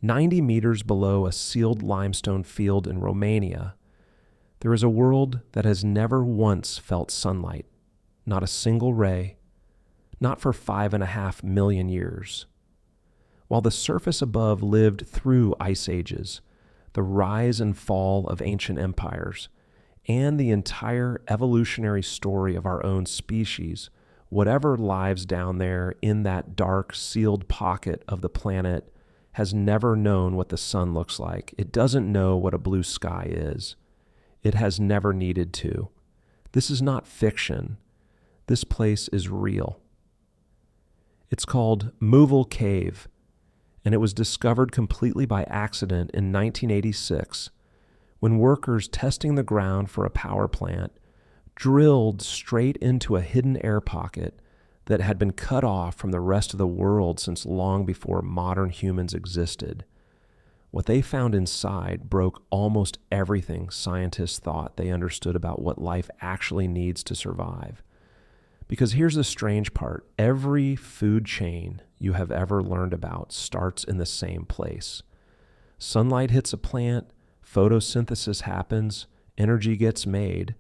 90 meters below a sealed limestone field in Romania, there is a world that has never once felt sunlight, not a single ray, not for 5.5 million years. While the surface above lived through ice ages, the rise and fall of ancient empires, and the entire evolutionary story of our own species, whatever lives down there in that dark, sealed pocket of the planet has never known what the sun looks like. It doesn't know what a blue sky is. It has never needed to. This is not fiction. This place is real. It's called Movile Cave, and it was discovered completely by accident in 1986 when workers testing the ground for a power plant drilled straight into a hidden air pocket that had been cut off from the rest of the world since long before modern humans existed. What they found inside broke almost everything scientists thought they understood about what life actually needs to survive. Because here's the strange part. Every food chain you have ever learned about starts in the same place. Sunlight hits a plant, photosynthesis happens, energy gets made,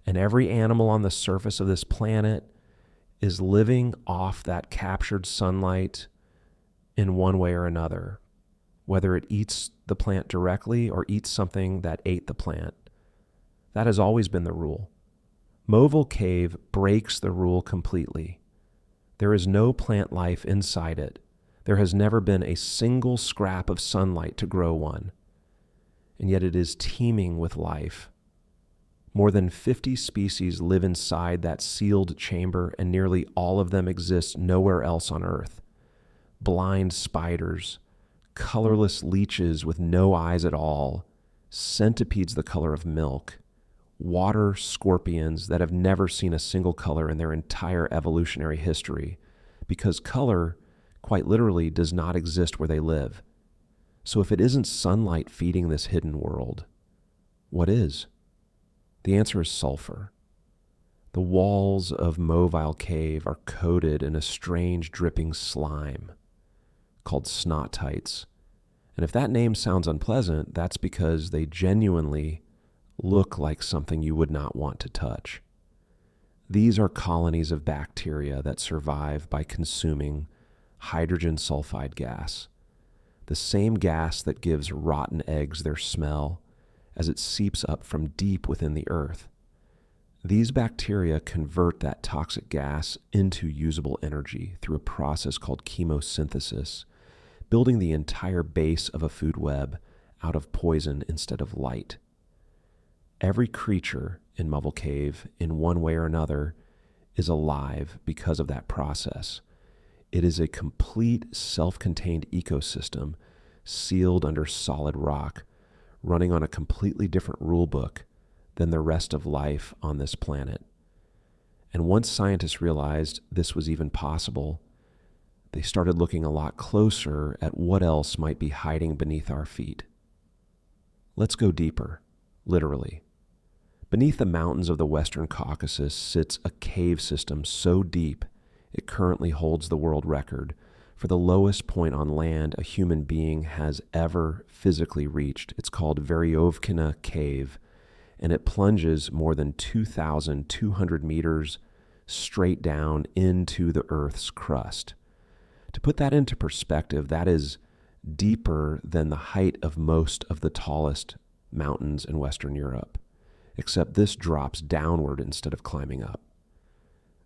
and every animal on the surface of this planet is living off that captured sunlight in one way or another, whether it eats the plant directly or eats something that ate the plant. That has always been the rule. Movile Cave breaks the rule completely. There is no plant life inside it. There has never been a single scrap of sunlight to grow one. And yet it is teeming with life. More than 50 species live inside that sealed chamber, and nearly all of them exist nowhere else on Earth. Blind spiders, colorless leeches with no eyes at all, centipedes the color of milk, water scorpions that have never seen a single color in their entire evolutionary history, because color, quite literally, does not exist where they live. So if it isn't sunlight feeding this hidden world, what is? The answer is sulfur. The walls of Movile Cave are coated in a strange dripping slime called snottites. And if that name sounds unpleasant, that's because they genuinely look like something you would not want to touch. These are colonies of bacteria that survive by consuming hydrogen sulfide gas, the same gas that gives rotten eggs their smell as it seeps up from deep within the earth. These bacteria convert that toxic gas into usable energy through a process called chemosynthesis, building the entire base of a food web out of poison instead of light. Every creature in Movile Cave, in one way or another, is alive because of that process. It is a complete self-contained ecosystem sealed under solid rock, running on a completely different rule book than the rest of life on this planet. And once scientists realized this was even possible, they started looking a lot closer at what else might be hiding beneath our feet. Let's go deeper, literally. Beneath the mountains of the Western Caucasus sits a cave system so deep it currently holds the world record for the lowest point on land a human being has ever physically reached. It's called Movile Cave, and it plunges more than 2,200 meters straight down into the Earth's crust. To put that into perspective, that is deeper than the height of most of the tallest mountains in Western Europe, except this drops downward instead of climbing up.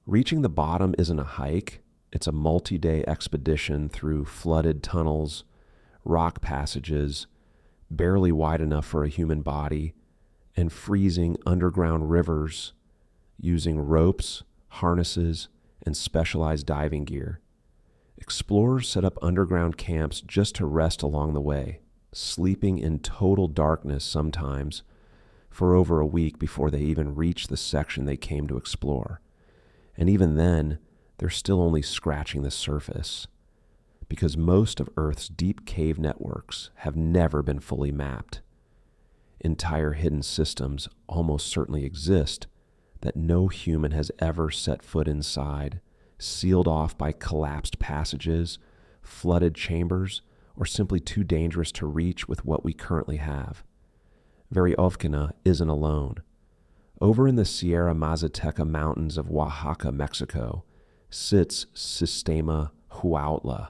Reaching the bottom isn't a hike. It's a multi-day expedition through flooded tunnels, rock passages, barely wide enough for a human body, and freezing underground rivers using ropes, harnesses, and specialized diving gear. Explorers set up underground camps just to rest along the way, sleeping in total darkness sometimes for over a week before they even reach the section they came to explore. And even then, they're still only scratching the surface, because most of Earth's deep cave networks have never been fully mapped. Entire hidden systems almost certainly exist that no human has ever set foot inside, sealed off by collapsed passages, flooded chambers, or simply too dangerous to reach with what we currently have. Verkhovkina isn't alone. Over in the Sierra Mazateca mountains of Oaxaca, Mexico, sits Sistema Huautla,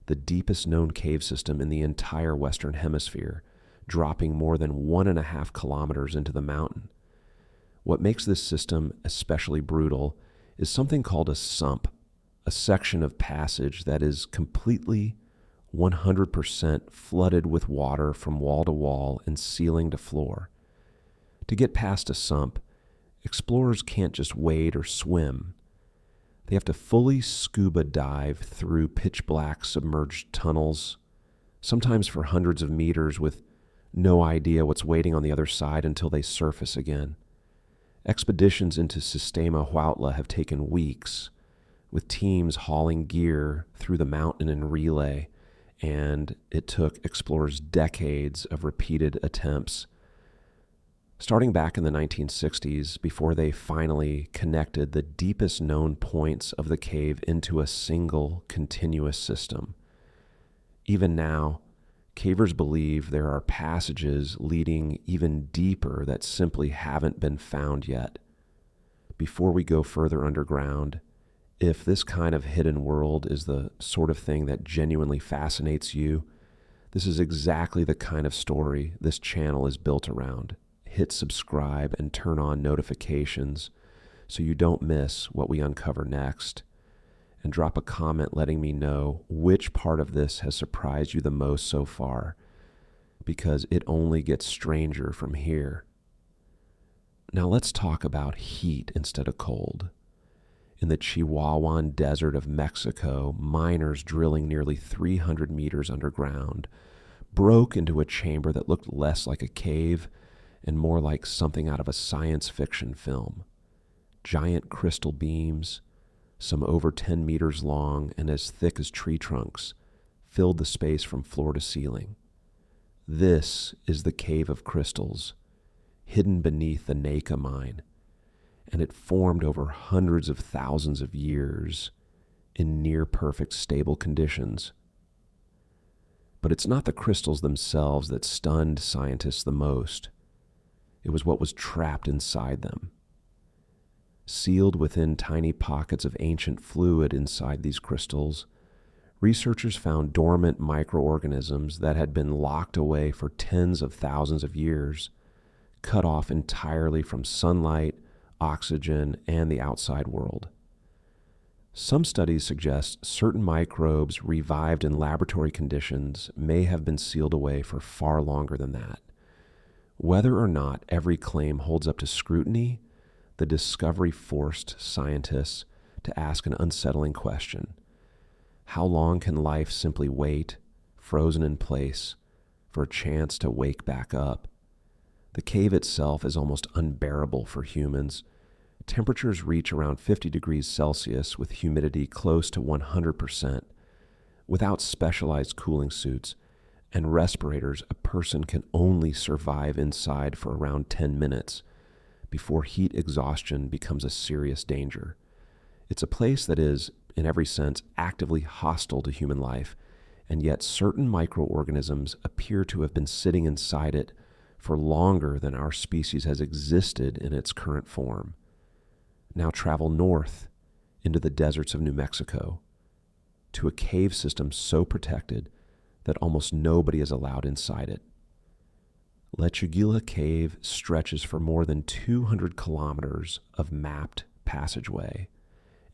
the deepest known cave system in the entire Western Hemisphere, dropping more than 1.5 kilometers into the mountain. What makes this system especially brutal is something called a sump, a section of passage that is completely 100% flooded with water from wall to wall and ceiling to floor. To get past a sump, explorers can't just wade or swim. They have to fully scuba dive through pitch-black submerged tunnels, sometimes for hundreds of meters with no idea what's waiting on the other side until they surface again. Expeditions into Sistema Huautla have taken weeks, with teams hauling gear through the mountain in relay, and it took explorers decades of repeated attempts. Starting back in the 1960s, before they finally connected the deepest known points of the cave into a single continuous system. Even now, cavers believe there are passages leading even deeper that simply haven't been found yet. Before we go further underground, if this kind of hidden world is the sort of thing that genuinely fascinates you, this is exactly the kind of story this channel is built around. Hit subscribe and turn on notifications so you don't miss what we uncover next. And drop a comment letting me know which part of this has surprised you the most so far, because it only gets stranger from here. Now let's talk about heat instead of cold. In the Chihuahuan Desert of Mexico, miners drilling nearly 300 meters underground broke into a chamber that looked less like a cave and more like something out of a science fiction film. Giant crystal beams, some over 10 meters long and as thick as tree trunks, filled the space from floor to ceiling. This is the Cave of Crystals, hidden beneath the Naka mine, and it formed over hundreds of thousands of years in near-perfect stable conditions. But it's not the crystals themselves that stunned scientists the most. It was what was trapped inside them. Sealed within tiny pockets of ancient fluid inside these crystals, researchers found dormant microorganisms that had been locked away for tens of thousands of years, cut off entirely from sunlight, oxygen, and the outside world. Some studies suggest certain microbes revived in laboratory conditions may have been sealed away for far longer than that. Whether or not every claim holds up to scrutiny, the discovery forced scientists to ask an unsettling question. How long can life simply wait, frozen in place, for a chance to wake back up? The cave itself is almost unbearable for humans. Temperatures reach around 50 degrees Celsius with humidity close to 100%. Without specialized cooling suits and respirators, a person can only survive inside for around 10 minutes before heat exhaustion becomes a serious danger. It's a place that is, in every sense, actively hostile to human life, and yet certain microorganisms appear to have been sitting inside it for longer than our species has existed in its current form. Now travel north into the deserts of New Mexico, to a cave system so protected that almost nobody is allowed inside it. Lechuguilla Cave stretches for more than 200 kilometers of mapped passageway,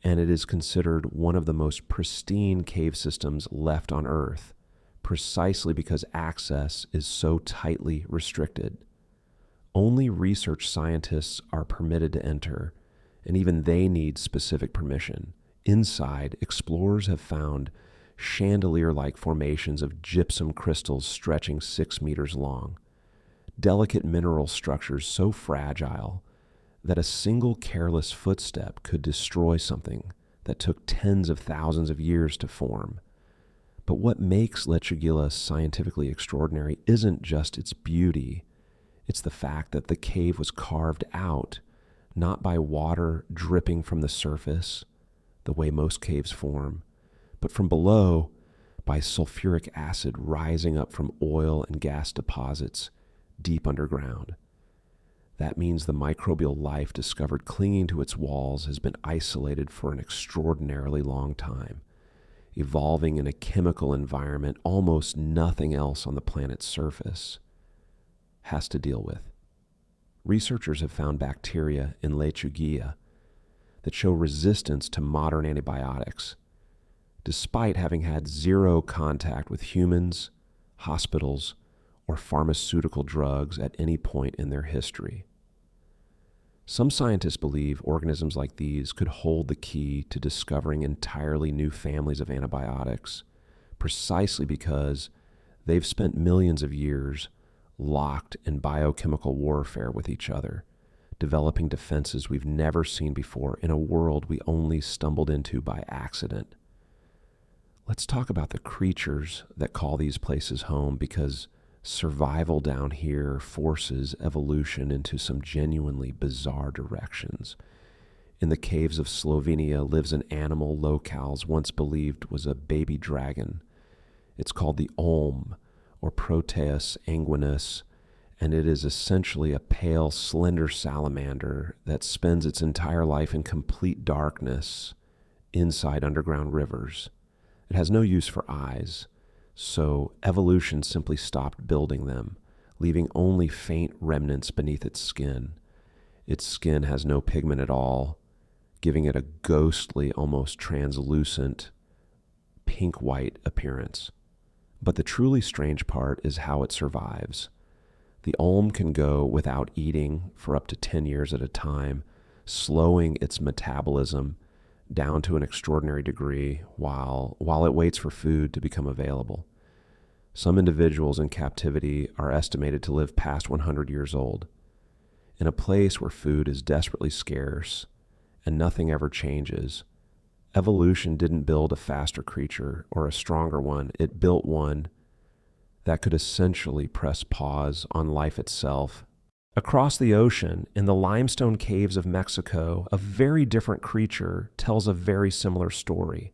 and it is considered one of the most pristine cave systems left on Earth, precisely because access is so tightly restricted. Only research scientists are permitted to enter, and even they need specific permission. Inside, explorers have found chandelier-like formations of gypsum crystals stretching 6 meters long, delicate mineral structures so fragile that a single careless footstep could destroy something that took tens of thousands of years to form. But what makes Lechuguilla scientifically extraordinary isn't just its beauty, it's the fact that the cave was carved out not by water dripping from the surface, the way most caves form, but from below by sulfuric acid rising up from oil and gas deposits deep underground. That means the microbial life discovered clinging to its walls has been isolated for an extraordinarily long time, evolving in a chemical environment almost nothing else on the planet's surface has to deal with. Researchers have found bacteria in Lechugia that show resistance to modern antibiotics, despite having had zero contact with humans, hospitals, or pharmaceutical drugs at any point in their history. Some scientists believe organisms like these could hold the key to discovering entirely new families of antibiotics, precisely because they've spent millions of years locked in biochemical warfare with each other, developing defenses we've never seen before in a world we only stumbled into by accident. Let's talk about the creatures that call these places home, because survival down here forces evolution into some genuinely bizarre directions. In the caves of Slovenia lives an animal locals once believed was a baby dragon. It's called the olm, or Proteus anguinus, and it is essentially a pale, slender salamander that spends its entire life in complete darkness inside underground rivers. It has no use for eyes, so evolution simply stopped building them, leaving only faint remnants beneath its skin. Its skin has no pigment at all, giving it a ghostly, almost translucent, pink-white appearance. But the truly strange part is how it survives. The olm can go without eating for up to 10 years at a time, slowing its metabolism down to an extraordinary degree while it waits for food to become available. Some individuals in captivity are estimated to live past 100 years old. In a place where food is desperately scarce and nothing ever changes, evolution didn't build a faster creature or a stronger one. It built one that could essentially press pause on life itself. Across the ocean, in the limestone caves of Mexico, a very different creature tells a very similar story.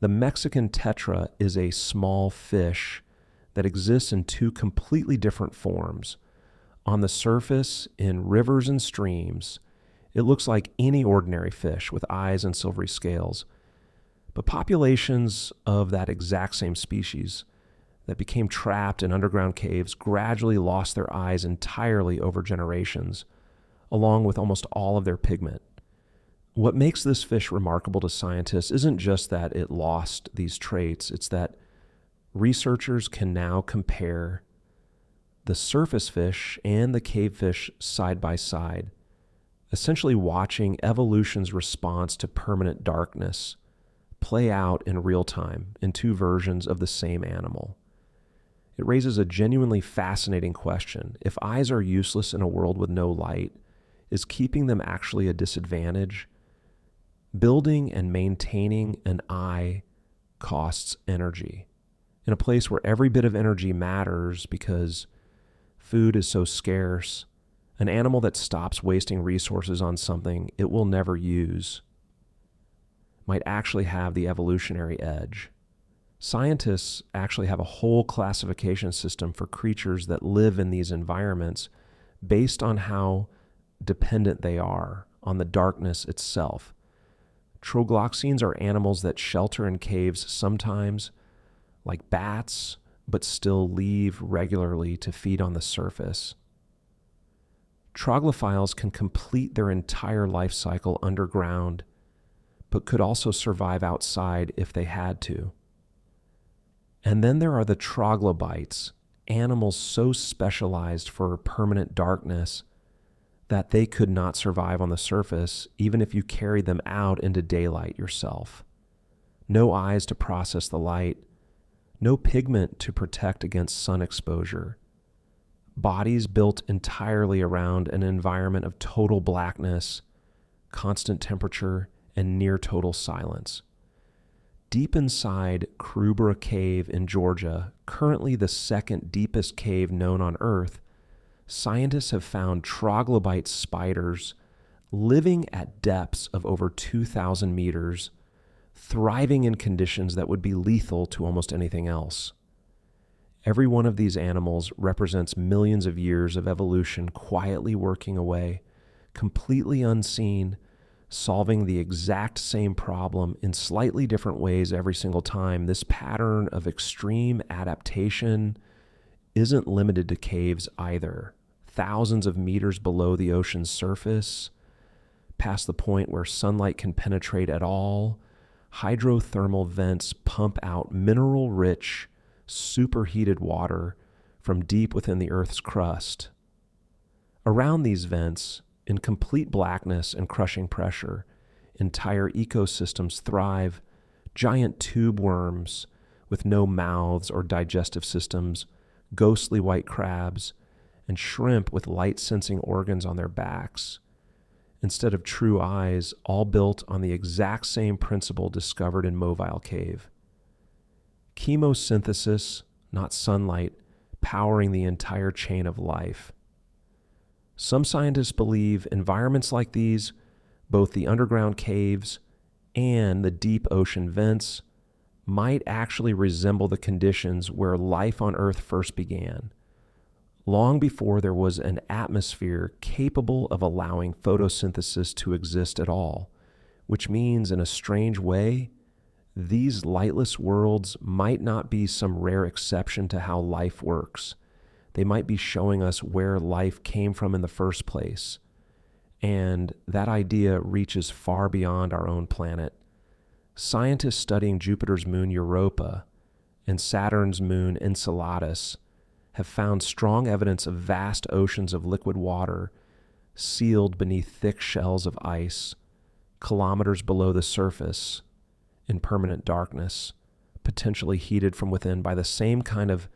The Mexican tetra is a small fish that exists in two completely different forms. On the surface, in rivers and streams, it looks like any ordinary fish with eyes and silvery scales. But populations of that exact same species that became trapped in underground caves gradually lost their eyes entirely over generations, along with almost all of their pigment. What makes this fish remarkable to scientists isn't just that it lost these traits, it's that researchers can now compare the surface fish and the cave fish side by side, essentially watching evolution's response to permanent darkness play out in real time in two versions of the same animal. It raises a genuinely fascinating question. If eyes are useless in a world with no light, is keeping them actually a disadvantage? Building and maintaining an eye costs energy. In a place where every bit of energy matters because food is so scarce, an animal that stops wasting resources on something it will never use might actually have the evolutionary edge. Scientists actually have a whole classification system for creatures that live in these environments based on how dependent they are on the darkness itself. Trogloxines are animals that shelter in caves sometimes, like bats, but still leave regularly to feed on the surface. Troglophiles can complete their entire life cycle underground, but could also survive outside if they had to. And then there are the troglobites, animals so specialized for permanent darkness that they could not survive on the surface even if you carried them out into daylight yourself. No eyes to process the light, no pigment to protect against sun exposure. Bodies built entirely around an environment of total blackness, constant temperature, and near total silence. Deep inside Kruber Cave in Georgia, currently the second deepest cave known on Earth, scientists have found troglobite spiders living at depths of over 2,000 meters, thriving in conditions that would be lethal to almost anything else. Every one of these animals represents millions of years of evolution quietly working away, completely unseen, solving the exact same problem in slightly different ways every single time. This pattern of extreme adaptation isn't limited to caves either. Thousands of meters below the ocean's surface, past the point where sunlight can penetrate at all, hydrothermal vents pump out mineral-rich, superheated water from deep within the Earth's crust. Around these vents, in complete blackness and crushing pressure, entire ecosystems thrive. Giant tube worms with no mouths or digestive systems, ghostly white crabs, and shrimp with light-sensing organs on their backs, instead of true eyes, all built on the exact same principle discovered in Movile Cave. Chemosynthesis, not sunlight, powering the entire chain of life. Some scientists believe environments like these, both the underground caves and the deep ocean vents, might actually resemble the conditions where life on Earth first began, long before there was an atmosphere capable of allowing photosynthesis to exist at all, which means, in a strange way, these lightless worlds might not be some rare exception to how life works. They might be showing us where life came from in the first place. And that idea reaches far beyond our own planet. Scientists studying Jupiter's moon Europa and Saturn's moon Enceladus have found strong evidence of vast oceans of liquid water sealed beneath thick shells of ice, kilometers below the surface, in permanent darkness, potentially heated from within by the same kind of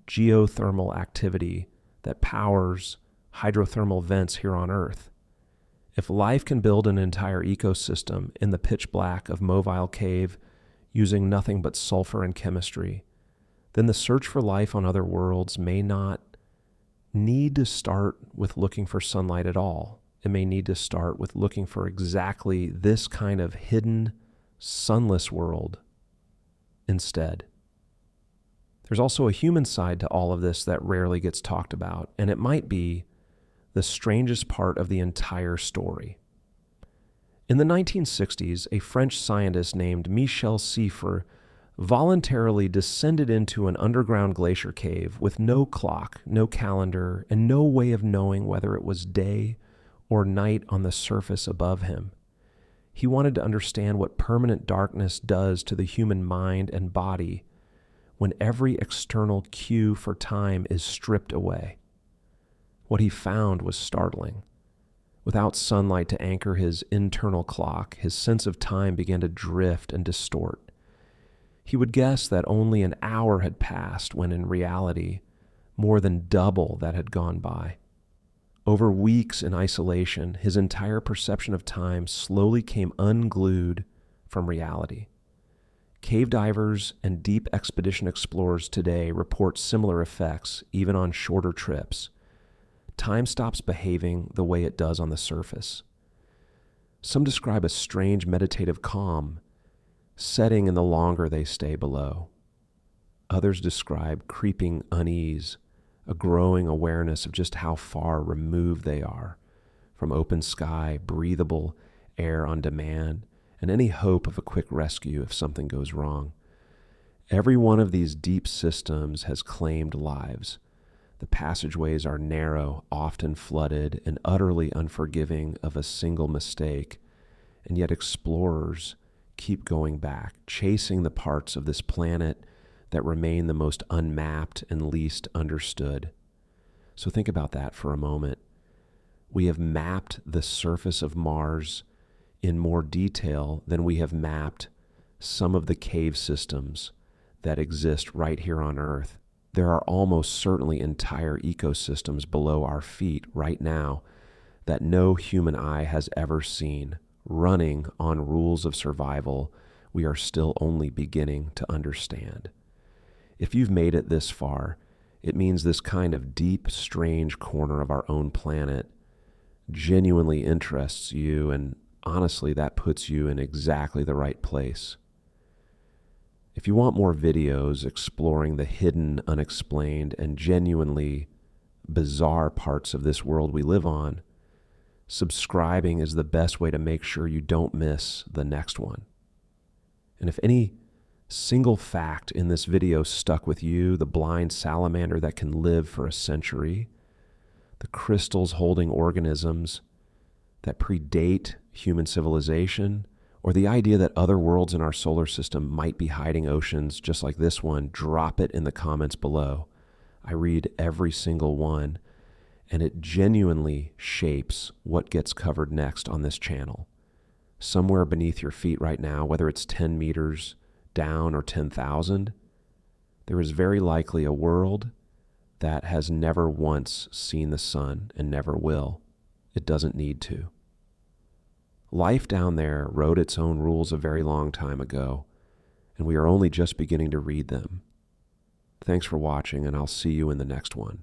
geothermal activity that powers hydrothermal vents here on Earth. If life can build an entire ecosystem in the pitch black of Movile Cave using nothing but sulfur and chemistry, then the search for life on other worlds may not need to start with looking for sunlight at all. It may need to start with looking for exactly this kind of hidden, sunless world instead. There's also a human side to all of this that rarely gets talked about, and it might be the strangest part of the entire story. In the 1960s, a French scientist named Michel Sifre voluntarily descended into an underground glacier cave with no clock, no calendar, and no way of knowing whether it was day or night on the surface above him. He wanted to understand what permanent darkness does to the human mind and body when every external cue for time is stripped away. What he found was startling. Without sunlight to anchor his internal clock, his sense of time began to drift and distort. He would guess that only an hour had passed when in reality, more than double that had gone by. Over weeks in isolation, his entire perception of time slowly came unglued from reality. Cave divers and deep expedition explorers today report similar effects, even on shorter trips. Time stops behaving the way it does on the surface. Some describe a strange meditative calm setting in the longer they stay below. Others describe creeping unease, a growing awareness of just how far removed they are from open sky, breathable air on demand, and any hope of a quick rescue if something goes wrong. Every one of these deep systems has claimed lives. The passageways are narrow, often flooded, and utterly unforgiving of a single mistake, and yet explorers keep going back, chasing the parts of this planet that remain the most unmapped and least understood. So think about that for a moment. We have mapped the surface of Mars in more detail than we have mapped some of the cave systems that exist right here on Earth. There are almost certainly entire ecosystems below our feet right now that no human eye has ever seen, running on rules of survival we are still only beginning to understand. If you've made it this far, it means this kind of deep, strange corner of our own planet genuinely interests you, and honestly, that puts you in exactly the right place. If you want more videos exploring the hidden, unexplained, and genuinely bizarre parts of this world we live on, subscribing is the best way to make sure you don't miss the next one. And if any single fact in this video stuck with you, the blind salamander that can live for a century, the crystals holding organisms that predate human civilization, or the idea that other worlds in our solar system might be hiding oceans just like this one, drop it in the comments below. I read every single one, and it genuinely shapes what gets covered next on this channel. Somewhere beneath your feet right now, whether it's 10 meters down or 10,000, there is very likely a world that has never once seen the sun and never will. It doesn't need to. Life down there wrote its own rules a very long time ago, and we are only just beginning to read them. Thanks for watching, and I'll see you in the next one.